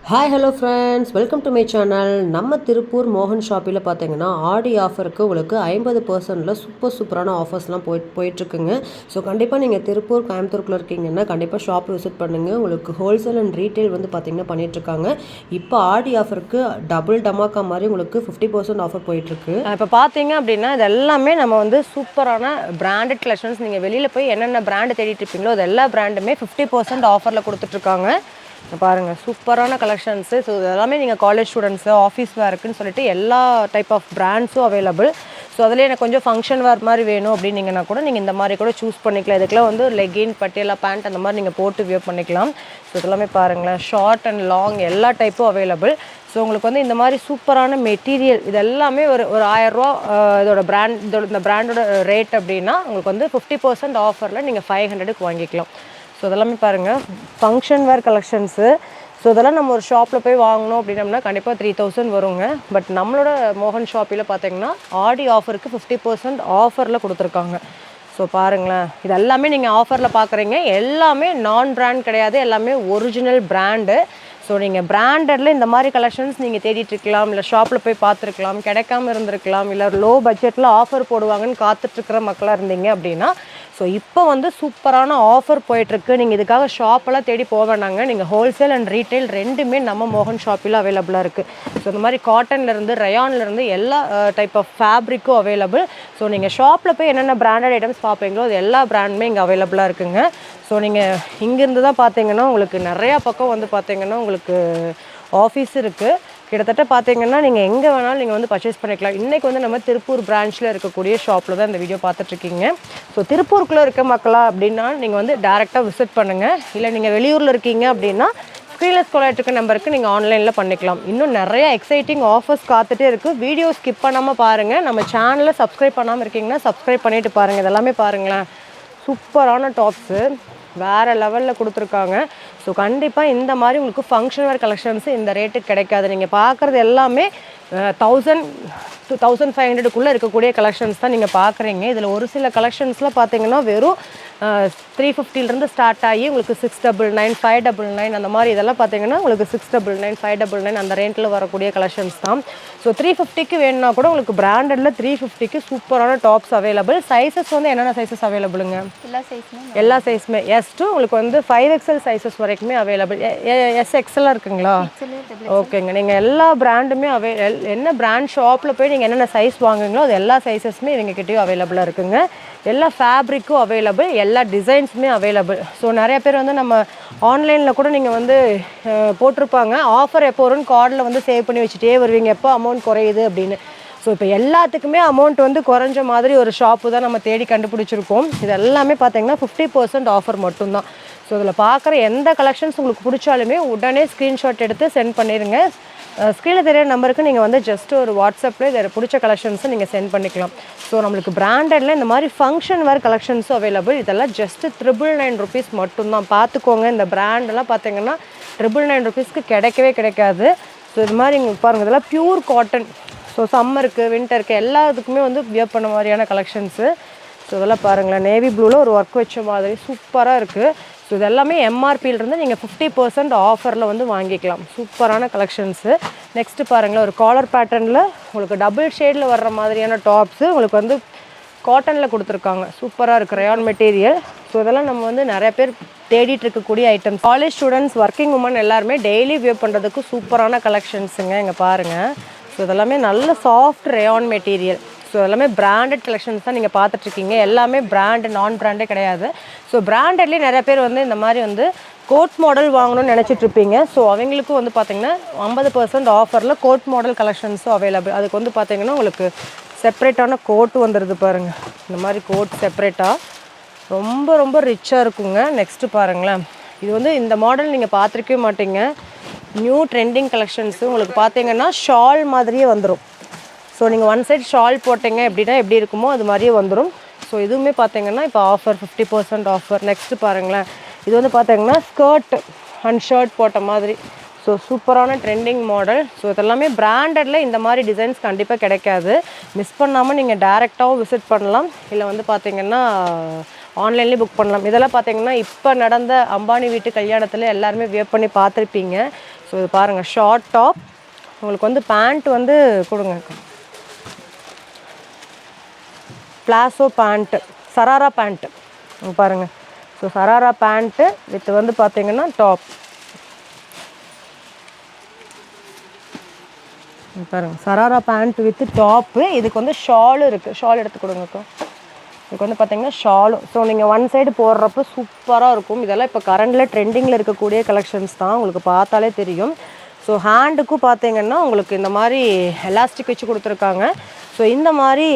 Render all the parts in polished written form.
Hi hello friends, welcome to my channel. நம்ம திருப்பூர் மோகன் ஷாப்பில் பார்த்தீங்கன்னா ஆடி ஆஃபருக்கு உங்களுக்கு 50% சூப்பரான ஆஃபர்ஸ்லாம் போயிட்டுருக்குங்க. ஸோ கண்டிப்பாக நீங்கள் திருப்பூர் கோயம்புத்தூருக்குள்ள இருக்கீங்கன்னா கண்டிப்பாக ஷாப் விசிட் பண்ணுங்கள். உங்களுக்கு ஹோல்சேல் அண்ட் ரீட்டைல் வந்து பார்த்திங்கன்னா பண்ணிகிட்ருக்காங்க. இப்போ ஆடி ஆஃபருக்கு டபுள் டமாக்கா மாதிரி உங்களுக்கு 50% ஆஃபர் போயிட்டுருக்கு. இப்போ பார்த்தீங்க அப்படின்னா இது எல்லாமே நம்ம வந்து சூப்பரான பிராண்டட் கலெக்ஷன்ஸ். நீங்கள் வெளியில் போய் என்னென்ன பிராண்டு தேடிட்டு இருப்பீங்களோ அது எல்லா பிராண்டுமே 50% ஆஃபரில் கொடுத்துட்ருக்காங்க. பாருங்கள், சூப்பரான கலெக்ஷன்ஸு. ஸோ இதெல்லாமே நீங்கள் காலேஜ் ஸ்டூடெண்ட்ஸு, ஆஃபீஸ் வேர்க்குன்னு சொல்லிட்டு எல்லா டைப் ஆஃப் பிராண்ட்ஸும் அவைலபிள். ஸோ அதில் எனக்கு கொஞ்சம் ஃபங்க்ஷன் வேர் மாதிரி வேணும் அப்படின்னீங்கன்னா கூட நீங்கள் இந்த மாதிரி கூட சூஸ் பண்ணிக்கலாம். இதுக்கெல்லாம் வந்து லெகின், பட்டியலா பேண்ட் அந்த மாதிரி நீங்கள் போட்டு வியர் பண்ணிக்கலாம். ஸோ இதெல்லாமே பாருங்களேன், ஷார்ட் அண்ட் லாங் எல்லா டைப்பும் அவைலபிள். ஸோ உங்களுக்கு வந்து இந்த மாதிரி சூப்பரான மெட்டீரியல் இது எல்லாமே ஒரு 1000 இதோட இந்த பிராண்டோட ரேட் அப்படின்னா உங்களுக்கு வந்து 50% ஆஃபரில் நீங்கள் 500க்கு வாங்கிக்கலாம். ஸோ இதெல்லாமே பாருங்கள், ஃபங்க்ஷன் வேர் கலெக்ஷன்ஸு. ஸோ இதெல்லாம் நம்ம ஒரு ஷாப்பில் போய் வாங்கினோம் அப்படின்னம்னா கண்டிப்பாக 3000 வருங்க. பட் நம்மளோட மோகன் ஷாப்பில் பார்த்தீங்கன்னா ஆடி ஆஃபருக்கு 50% ஆஃபரில் கொடுத்துருக்காங்க. ஸோ பாருங்களேன், இது எல்லாமே நீங்கள் ஆஃபரில் பார்க்குறீங்க. எல்லாமே நான் பிராண்ட் கிடையாது, எல்லாமே ஒரிஜினல் பிராண்டு. ஸோ நீங்கள் பிராண்டடில் இந்த மாதிரி கலெக்ஷன்ஸ் நீங்கள் தேடிட்டுருக்கலாம், இல்லை ஷாப்பில் போய் பார்த்துருக்கலாம், கிடைக்காம இருந்திருக்கலாம், இல்லை லோ பட்ஜெட்டில் ஆஃபர் போடுவாங்கன்னு காத்துட்ருக்கிற மக்களாக இருந்தீங்க அப்படின்னா ஸோ இப்போ வந்து சூப்பரான ஆஃபர் போயிட்டுருக்கு. நீங்கள் இதுக்காக ஷாப்பெல்லாம் தேடி போக வேண்டாங்க. நீங்கள் ஹோல்சேல் அண்ட் ரீட்டைல் ரெண்டுமே நம்ம மோகன் ஷாப்பில் அவைலபிளாக இருக்குது. ஸோ இந்த மாதிரி காட்டன்லேருந்து ரயான்லேருந்து எல்லா டைப் ஆஃப் ஃபேப்ரிக்கும் அவைலபிள். ஸோ நீங்கள் ஷாப்பில் போய் என்னென்ன பிராண்டட் ஐட்டம்ஸ் பார்ப்பீங்களோ அது எல்லா பிராண்டுமே இங்கே அவைலபிளாக இருக்குங்க. ஸோ நீங்கள் இங்கேருந்து தான் பார்த்தீங்கன்னா உங்களுக்கு நிறையா பக்கம் வந்து பார்த்தீங்கன்னா உங்களுக்கு ஆஃபீஸ் இருக்குது. கிட்டத்தட்ட பார்த்தீங்கன்னா நீங்கள் எங்கே வேணாலும் நீங்கள் வந்து பர்ச்சேஸ் பண்ணிக்கலாம். இன்றைக்கி வந்து நம்ம திருப்பூர் பிரான்ச்சில் இருக்கக்கூடிய ஷாப்பில் தான் இந்த வீடியோ பார்த்துட்ருக்கீங்க. ஸோ திருப்பூருக்குள்ளே இருக்க மக்களா அப்படின்னா நீங்கள் வந்து டேரெக்டாக விசிட் பண்ணுங்கள். இல்லை நீங்கள் வெளியூரில் இருக்கீங்க அப்படின்னா ஸ்க்ரீனில் ஸ்க்ரோல் ஆகிட்டு இருக்க நம்பருக்கு நீங்கள் ஆன்லைனில் பண்ணிக்கலாம். இன்னும் நிறைய எக்ஸைட்டிங் ஆஃபர்ஸ் காத்துட்டே இருக்குது. வீடியோ ஸ்கிப் பண்ணாமல் பாருங்கள். நம்ம சேனலில் சப்ஸ்கிரைப் பண்ணாமல் இருக்கீங்கன்னா சப்ஸ்கிரைப் பண்ணிவிட்டு பாருங்கள். இதெல்லாமே பாருங்களேன், சூப்பரான டாப்ஸு வேறு லெவலில் கொடுத்துருக்காங்க. ஸோ கண்டிப்பாக இந்த மாதிரி உங்களுக்கு ஃபங்க்ஷன் வேர் கலெக்ஷன்ஸு இந்த ரேட்டுக்கு கிடைக்காது. நீங்கள் பார்க்குறது எல்லாமே 1000 to 1500க்குள்ளே இருக்கக்கூடிய கலெக்ஷன்ஸ் தான் நீங்கள் பார்க்குறீங்க. இதில் ஒரு சில கலெக்ஷன்ஸ்லாம் பார்த்தீங்கன்னா வெறும் 350லேருந்து ஸ்டார்ட் ஆகி உங்களுக்கு 699, 599 அந்த மாதிரி இதெல்லாம் பார்த்தீங்கன்னா உங்களுக்கு 699, 599 அந்த ரேட்டில் வரக்கூடிய கலெக்ஷன்ஸ் தான். ஸோ 350க்கு வேணும்னா கூட உங்களுக்கு பிராண்டடில் 350க்கு சூப்பரான டாப்ஸ் அவைலபிள். சைஸஸ் வந்து என்னென்ன சைஸஸ் அவைலபிளுங்க? எல்லா சைஸுமே எஸ் டு உங்களுக்கு வந்து 5XL சைஸஸ் வரைக்குமே அவைலபிள். SXL இருக்குங்களா? ஓகேங்க. நீங்கள் எல்லா பிராண்டுமே என்ன பிராண்ட் ஷாப்பில் போய் நீங்கள் என்னென்ன சைஸ் வாங்குங்களோ அது எல்லா சைஸஸுமே இவங்ககிட்டயும் அவைலபிளாக இருக்குங்க. எல்லா ஃபேப்ரிக்கும் அவைலபிள், எல்லா டிசைன்ஸுமே அவைலபிள். ஸோ நிறைய பேர் வந்து நம்ம ஆன்லைனில் கூட நீங்கள் வந்து போட்டிருப்பாங்க, ஆஃபர் எப்போ வரும்னு கார்டில் வந்து சேவ் பண்ணி வச்சுட்டே வருவீங்க, எப்போ அமௌண்ட் குறையுது அப்படின்னு. ஸோ இப்போ எல்லாத்துக்குமே அமௌண்ட் வந்து குறைஞ்ச மாதிரி ஒரு ஷாப்பு தான் நம்ம தேடி கண்டுபிடிச்சிருக்கோம். இது எல்லாமே பார்த்தீங்கன்னா 50% ஆஃபர் மட்டும்தான். ஸோ இதில் பார்க்குற எந்த கலெக்ஷன்ஸ் உங்களுக்கு பிடிச்சாலுமே உடனே ஸ்க்ரீன்ஷாட் எடுத்து சென்ட் பண்ணிடுங்க. ஸ்க்ரீனில் தெரியிற நம்பருக்கு நீங்கள் வந்து ஜஸ்ட் ஒரு வாட்ஸ்அப்பில் இதில் பிடிச்ச கலெக்ஷன்ஸை நீங்கள் சென்ட் பண்ணிக்கலாம். ஸோ நம்மளுக்கு பிராண்டடில் இந்த மாதிரி ஃபங்க்ஷன் வேர் கலெக்ஷன்ஸும் அவைலபிள். இதெல்லாம் ஜஸ்ட்டு 999 rupees மட்டும்தான். பார்த்துக்கோங்க, இந்த பிராண்டெல்லாம் பார்த்தீங்கன்னா 999 rupeesக்கு கிடைக்கவே கிடைக்காது. ஸோ இது மாதிரி இங்கே பாருங்கள், இதெல்லாம் பியூர் காட்டன். ஸோ சம்மருக்கு, வின்டருக்கு எல்லாத்துக்குமே வந்து வியர் பண்ண மாதிரியான கலெக்ஷன்ஸு. ஸோ இதெல்லாம் பாருங்களேன், நேவி ப்ளூவில் ஒரு ஒர்க் வச்ச மாதிரி சூப்பராக இருக்குது. ஸோ இது எல்லாமே எம்ஆர்பியிலிருந்து நீங்கள் 50% ஆஃபரில் வந்து வாங்கிக்கலாம். சூப்பரான கலெக்ஷன்ஸு. நெக்ஸ்ட்டு பாருங்களேன், ஒரு காலர் பேட்டர்னில் உங்களுக்கு டபுள் ஷேடில் வர்ற மாதிரியான டாப்ஸு உங்களுக்கு வந்து காட்டனில் கொடுத்துருக்காங்க. சூப்பராக இருக்குது, ரயான் மெட்டீரியல். ஸோ இதெல்லாம் நம்ம வந்து நிறைய பேர் தேடிட்டு இருக்கக்கூடிய items. College students, working women எல்லாருமே டெய்லி வியர் பண்ணுறதுக்கு சூப்பரான கலெக்ஷன்ஸுங்க. இங்கே பாருங்கள், ஸோ இதெல்லாமே நல்ல சாஃப்ட் ரயான் மெட்டீரியல். ஸோ எல்லாமே பிராண்டட் கலெக்ஷன்ஸ் தான் நீங்கள் பார்த்துட்ருக்கீங்க. எல்லாமே பிராண்டு, நான் பிராண்டே கிடையாது. ஸோ பிராண்டட்லேயே நிறைய பேர் வந்து இந்த மாதிரி வந்து கோட் மாடல் வாங்கணும்னு நினச்சிட்ருப்பீங்க. ஸோ அவங்களுக்கும் வந்து பார்த்திங்கன்னா 50% ஆஃபரில் கோட் மாடல் கலெக்ஷன்ஸும் அவைலபிள். அதுக்கு வந்து பார்த்திங்கன்னா உங்களுக்கு செப்ரேட்டான கோட்டு வந்துடுது பாருங்கள். இந்த மாதிரி கோட் செப்ரேட்டாக ரொம்ப ரொம்ப ரிச்சாக இருக்குங்க. நெக்ஸ்ட்டு பாருங்களேன், இது வந்து இந்த மாடல் நீங்கள் பார்த்துருக்கவே மாட்டீங்க. நியூ ட்ரெண்டிங் கலெக்ஷன்ஸு உங்களுக்கு பார்த்தீங்கன்னா ஷால் மாதிரியே வந்துடும். ஸோ நீங்கள் ஒன் சைட் ஷால் போட்டிங்க எப்படின்னா எப்படி இருக்குமோ அது மாதிரியே வந்துடும். ஸோ இதுவுமே பார்த்தீங்கன்னா இப்போ ஆஃபர் 50% ஆஃபர். நெக்ஸ்ட்டு பாருங்களேன், இது வந்து பார்த்தீங்கன்னா ஸ்கர்ட் அண்ட் ஷர்ட் போட்ட மாதிரி. ஸோ சூப்பரான ட்ரெண்டிங் மாடல். ஸோ இதெல்லாமே பிராண்டடில் இந்த மாதிரி டிசைன்ஸ் கண்டிப்பாக கிடைக்காது. மிஸ் பண்ணாமல் நீங்கள் டேரெக்டாகவும் விசிட் பண்ணலாம். இல்லை வந்து பார்த்தீங்கன்னா ஆன்லைன்லேயே புக் பண்ணலாம். இதெல்லாம் பார்த்தீங்கன்னா இப்போ நடந்த அம்பானி வீட்டு கல்யாணத்தில் எல்லாருமே வியர் பண்ணி பார்த்துருப்பீங்க. ஸோ இது பாருங்கள், ஷார்ட் டாப். உங்களுக்கு வந்து பேண்ட் வந்து கொடுங்க, பிளாசோ பேண்ட்டு, சராரா பேண்ட்டு பாருங்கள். ஸோ சராரா பேண்ட்டு வித் வந்து பார்த்தீங்கன்னா டாப் பாருங்கள். Sharara pant with top. இதுக்கு வந்து ஷாலும் இருக்குது. ஷால் எடுத்து கொடுங்கக்கா. இதுக்கு வந்து பார்த்தீங்கன்னா ஷாலும். ஸோ நீங்கள் ஒன் சைடு போடுறப்ப சூப்பராக இருக்கும். இதெல்லாம் இப்போ கரண்டில் ட்ரெண்டிங்கில் இருக்கக்கூடிய கலெக்ஷன்ஸ் தான், உங்களுக்கு பார்த்தாலே தெரியும். ஸோ ஹேண்டுக்கும் பார்த்தீங்கன்னா உங்களுக்கு இந்த மாதிரி எலாஸ்டிக் வச்சு கொடுத்துருக்காங்க. ஸோ இந்த மாதிரி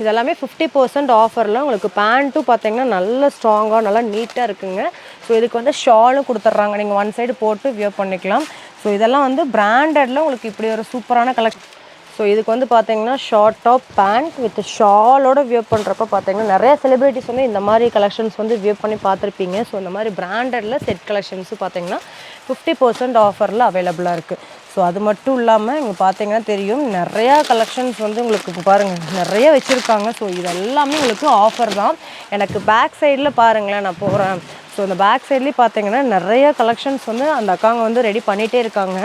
இதெல்லாமே 50% ஆஃபரில் உங்களுக்கு. பேண்ட்டும் பார்த்தீங்கன்னா நல்ல ஸ்ட்ராங்காக நல்லா நீட்டாக இருக்குங்க. ஸோ இதுக்கு வந்து ஷாலும் கொடுத்துட்றாங்க, நீங்கள் ஒன் சைடு போட்டு வியர் பண்ணிக்கலாம். ஸோ இதெல்லாம் வந்து பிராண்டடில் உங்களுக்கு இப்படி ஒரு சூப்பரான கலெக்ஷன். ஸோ இதுக்கு வந்து பார்த்தீங்கன்னா ஷார்ட் டாப் பேண்ட் வித் ஷாலோட வியர் பண்ணுறப்ப பார்த்தீங்கன்னா நிறைய செலிப்ரிட்டிஸ் வந்து இந்த மாதிரி கலெக்ஷன்ஸ் வந்து வியர் பண்ணி பார்த்துருப்பீங்க. ஸோ இந்த மாதிரி பிராண்டடில் செட் கலெக்ஷன்ஸும் பார்த்தீங்கன்னா 50% ஆஃபரில் அவைலபிளாக இருக்குது. ஸோ அது மட்டும் இல்லாமல் இங்கே பார்த்தீங்கன்னா தெரியும், நிறையா கலெக்ஷன்ஸ் வந்து உங்களுக்கு இப்போ பாருங்கள் நிறைய வச்சுருக்காங்க. ஸோ இது எல்லாமே உங்களுக்கு ஆஃபர் தான். எனக்கு பேக் சைடில் பாருங்களேன், நான் போகிறேன். ஸோ இந்த பேக் சைட்லேயும் பார்த்தீங்கன்னா நிறைய கலெக்ஷன்ஸ் வந்து அந்த அக்காங்க வந்து ரெடி பண்ணிகிட்டே இருக்காங்க.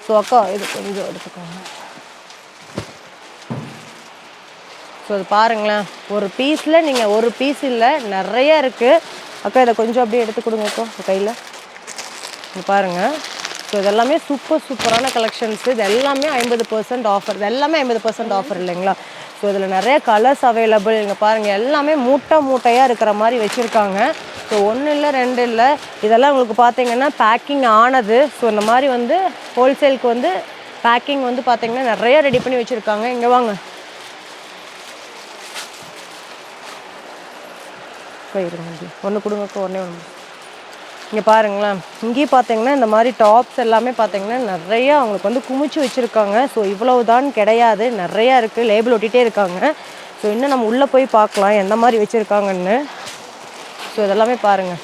ஸோ அக்கா இது கொஞ்சம் எடுத்துக்கோங்க. ஸோ அது பாருங்களேன், ஒரு பீஸில் நீங்கள் ஒரு பீஸ் இல்லை நிறைய இருக்குது. அக்கா இதை கொஞ்சம் அப்படியே எடுத்து கொடுங்கக்கா கையில். இது பாருங்கள். ஸோ இதெல்லாமே சூப்பரான கலெக்ஷன்ஸு. இது எல்லாமே 50% ஆஃபர். இது எல்லாமே 50% ஆஃபர் இல்லைங்களா? ஸோ இதில் நிறைய கலர்ஸ் அவைலபிள். இங்கே பாருங்கள், எல்லாமே மூட்டையாக இருக்கிற மாதிரி வச்சுருக்காங்க. ஸோ 1 இல்லை 2 இல்லை, இதெல்லாம் உங்களுக்கு பார்த்தீங்கன்னா பேக்கிங் ஆனது. ஸோ இந்த மாதிரி வந்து ஹோல்சேலுக்கு வந்து பேக்கிங் வந்து பார்த்தீங்கன்னா நிறைய ரெடி பண்ணி வச்சுருக்காங்க. இங்கே வாங்க ஒன்று கொடுங்கக்கா, ஒன்றே ஒன்று. இங்கே பாருங்களேன், இங்கேயும் பார்த்தீங்கன்னா இந்த மாதிரி டாப்ஸ் எல்லாமே பார்த்தீங்கன்னா நிறையா அவங்களுக்கு வந்து குமிச்சு வச்சுருக்காங்க. ஸோ இவ்வளவுதான் கிடையாது, நிறையா இருக்குது, லேபிள் ஒட்டிகிட்டே இருக்காங்க. ஸோ இன்னும் நம்ம உள்ளே போய் பார்க்கலாம் எந்த மாதிரி வச்சுருக்காங்கன்னு. ஸோ இதெல்லாமே பாருங்கள்.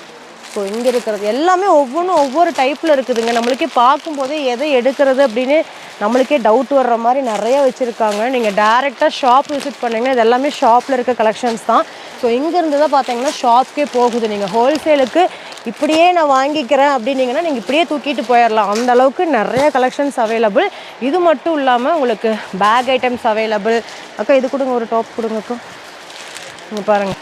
ஸோ இங்கே இருக்கிறது எல்லாமே ஒவ்வொன்றும் ஒவ்வொரு டைப்பில் இருக்குதுங்க. நம்மளுக்கே பார்க்கும்போதே எதை எடுக்கிறது அப்படின்னு நம்மளுக்கே டவுட் வர்ற மாதிரி நிறையா வச்சுருக்காங்க. நீங்கள் டேரெக்டாக ஷாப் விசிட் பண்ணிங்கன்னா இது எல்லாமே ஷாப்பில் இருக்க கலெக்ஷன்ஸ் தான். ஸோ இங்கேருந்து தான் பார்த்தீங்கன்னா ஷாப்க்கே போகுது. நீங்கள் ஹோல்சேலுக்கு இப்படியே நான் வாங்கிக்கிறேன் அப்படின்னீங்கன்னா நீங்கள் இப்படியே தூக்கிட்டு போயிடலாம். அந்த அளவுக்கு நிறைய கலெக்ஷன்ஸ் அவைலபிள். இது மட்டும் இல்லாமல் உங்களுக்கு பேக் ஐட்டம்ஸ் அவைலபிள். அக்கா இது கொடுங்க, ஒரு டாப் கொடுங்கக்கா. இங்கே பாருங்கள்,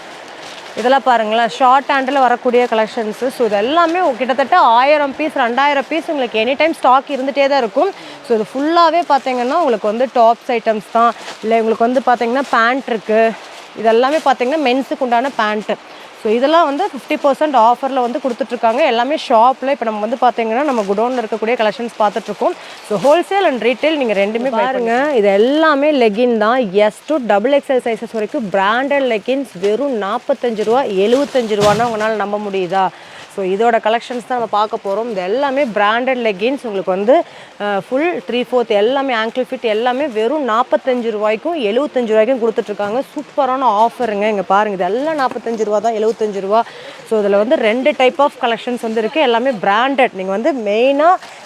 இதெல்லாம் பாருங்களேன், ஷார்ட் ஹேண்டில் வரக்கூடிய கலெக்ஷன்ஸு. ஸோ இது எல்லாமே கிட்டத்தட்ட 1000 பீஸ் 2000 பீஸ் உங்களுக்கு எனி டைம் ஸ்டாக் இருந்துகிட்டே தான் இருக்கும். ஸோ இது ஃபுல்லாகவே பார்த்தீங்கன்னா உங்களுக்கு வந்து டாப்ஸ் ஐட்டம்ஸ் தான். இல்லை உங்களுக்கு வந்து பார்த்தீங்கன்னா பேண்ட் இருக்குது. இதெல்லாமே பார்த்தீங்கன்னா மென்ஸுக்கு உண்டான பேண்ட்டு. ஸோ இதெல்லாம் வந்து 50% ஆஃபரில் வந்து கொடுத்துட்ருக்காங்க. எல்லாமே ஷாப்பில். இப்போ நம்ம வந்து பார்த்தீங்கன்னா நம்ம குடோனில் இருக்கக்கூடிய கலெக்ஷன்ஸ் பார்த்துட்ருக்கோம். ஸோ ஹோல்சேல் அண்ட் ரீட்டைல் நீங்கள் ரெண்டுமே பாருங்கள். இது எல்லாமே லெகின் தான். எஸ் டு XXL சைஸஸ் வரைக்கும் பிராண்டட் லெகின்ஸ் வெறும் 45 ரூபா 75 ரூபான்னா உங்களால் நம்ப முடியுதா? ஸோ இதோட கலெக்ஷன்ஸ் தான் நம்ம பார்க்க போகிறோம். இது எல்லாமே பிராண்டட் லெகின்ஸ். உங்களுக்கு வந்து ஃபுல் 3/4 எல்லாமே ஆங்கிள் ஃபிட் எல்லாமே வெறும் 45 ரூபாய்க்கும் 75 ரூபாய்க்கும் கொடுத்துட்ருக்காங்க. சூப்பரான ஆஃபருங்க. இங்கே பாருங்கள், இது எல்லாம் 45 ரூபா தான், 75 ரூபா. ஸோ இதில் வந்து 2 டைப் ஆஃப் கலெக்ஷன்ஸ் வந்து இருக்குது. எல்லாமே பிராண்டட். நீங்கள் வந்து மெயினாக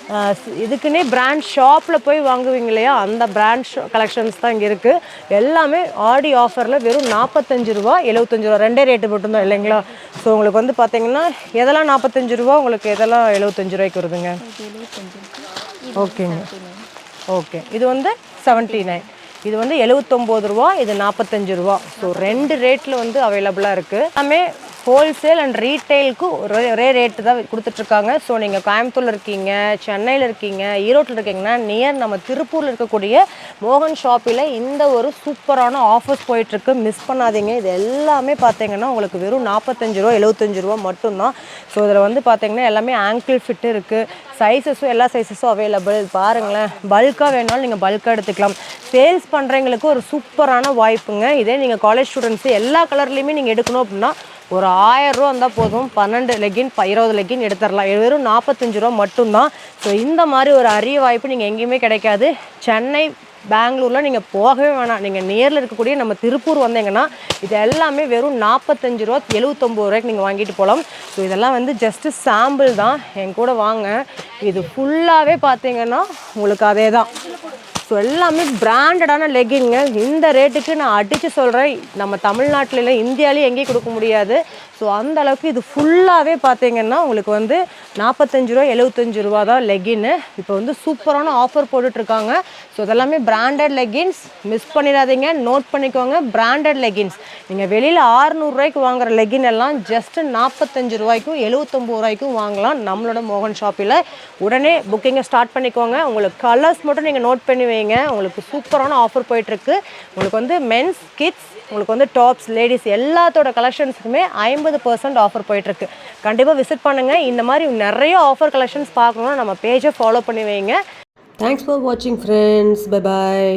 இதுக்குன்னே பிராண்ட் ஷாப்பில் போய் வாங்குவீங்க இல்லையா, அந்த பிராண்ட் கலெக்ஷன்ஸ் தான் இங்கே இருக்குது. எல்லாமே ஆடி ஆஃபரில் வெறும் 45 ரூபா 75 ரூபா, 2 ரேட்டு மட்டும்தான் இல்லைங்களா? ஸோ உங்களுக்கு வந்து பார்த்தீங்கன்னா எதெல்லாம் 45 ரூபா, உங்களுக்கு எதெல்லாம் 75 ரூபாய்க்கு வருதுங்க? ஓகேங்க, ஓகே. இது வந்து 79, இது வந்து 79 ரூபா, இது 45 ரூபா. ஸோ 2 ரேட்டில் வந்து அவைலபிளாக இருக்குது. எல்லாமே ஹோல்சேல் அண்ட் ரீட்டைலுக்கு ஒரே ரேட்டு தான் கொடுத்துட்ருக்காங்க. ஸோ நீங்கள் கோயம்புத்தூரில் இருக்கீங்க, சென்னையில் இருக்கீங்க, ஈரோட்டில் இருக்கீங்கன்னா நியர் நம்ம திருப்பூரில் இருக்கக்கூடிய மோகன் ஷாப்பில் இந்த ஒரு சூப்பரான ஆஃபர்ஸ் போயிட்டுருக்கு. மிஸ் பண்ணாதீங்க. இது எல்லாமே பார்த்தீங்கன்னா உங்களுக்கு வெறும் 45 ரூபா 75 ரூபா மட்டும்தான். ஸோ இதில் வந்து பார்த்தீங்கன்னா எல்லாமே ஆங்கிள் ஃபிட்டு இருக்குது. சைஸஸும் எல்லா சைஸஸும் அவைலபிள். பாருங்களேன், பல்காக வேணாலும் நீங்கள் பல்காக எடுத்துக்கலாம். சேல்ஸ் பண்ணுறவங்களுக்கு ஒரு சூப்பரான வாய்ப்புங்க. இதே நீங்கள் காலேஜ் ஸ்டூடெண்ட்ஸு எல்லா கலர்லேயுமே நீங்கள் எடுக்கணும் அப்படின்னா ஒரு 1000 ரூபா இருந்தால் போதும். 12 லெகின் 20 லெகின் எடுத்துடலாம். வெறும் 45 ரூபா மட்டும்தான். ஸோ இந்த மாதிரி ஒரு அரிய வாய்ப்பு நீங்கள் எங்கேயுமே கிடைக்காது. சென்னை, பெங்களூரில் நீங்கள் போகவே வேணாம். நீங்கள் நியரில் இருக்கக்கூடிய நம்ம திருப்பூர் வந்தீங்கன்னா இது எல்லாமே வெறும் 45 ரூபா 79 ரூபாய்க்கு நீங்கள் வாங்கிட்டு போகலாம். ஸோ இதெல்லாம் வந்து ஜஸ்ட்டு சாம்பிள் தான். என் கூட வாங்க. இது ஃபுல்லாகவே பார்த்தீங்கன்னா உங்களுக்கு அதே தான். ஸோ எல்லாமே பிராண்டடான லெகின்ங்க. இந்த ரேட்டுக்கு நான் அடித்து சொல்கிறேன், நம்ம தமிழ்நாட்டில் இல்லை, இந்தியாவிலேயே எங்கேயும் கொடுக்க முடியாது. ஸோ அந்த அளவுக்கு இது ஃபுல்லாகவே பார்த்தீங்கன்னா உங்களுக்கு வந்து 45 ரூபா 75 ரூபா தான் லெகின்னு. இப்போ வந்து சூப்பரான ஆஃபர் போட்டுட்ருக்காங்க. ஸோ இதெல்லாமே பிராண்டட் லெகின்ஸ், மிஸ் பண்ணிடாதீங்க, நோட் பண்ணிக்கோங்க. பிராண்டட் லெகின்ஸ் நீங்கள் வெளியில் 600 ரூபாய்க்கு வாங்குற லெகின் எல்லாம் ஜஸ்ட் 45 ரூபாய்க்கும் 79 ரூபாய்க்கும் வாங்கலாம் நம்மளோட மோகன் ஷாப்பில். உடனே புக்கிங்கை ஸ்டார்ட் பண்ணிக்கோங்க. உங்களுக்கு கலர்ஸ் மட்டும் நீங்கள் நோட் பண்ணி வைங்க. உங்களுக்கு சூப்பரான ஆஃபர் போயிட்டுருக்கு. உங்களுக்கு வந்து மென்ஸ், கிட்ஸ், உங்களுக்கு வந்து டாப்ஸ், லேடிஸ் எல்லாத்தோட கலெக்ஷன்ஸுக்குமே 50% ஆஃபர் போயிட்டுருக்கு. கண்டிப்பாக விசிட் பண்ணுங்கள். இந்த மாதிரி நிறைய ஆஃபர் கலெக்ஷன்ஸ் பார்க்கணுன்னா நம்ம பேஜை ஃபாலோ பண்ணி வைங்க. தேங்க்ஸ் ஃபார் வாட்சிங் ஃப்ரெண்ட்ஸ். Bye bye.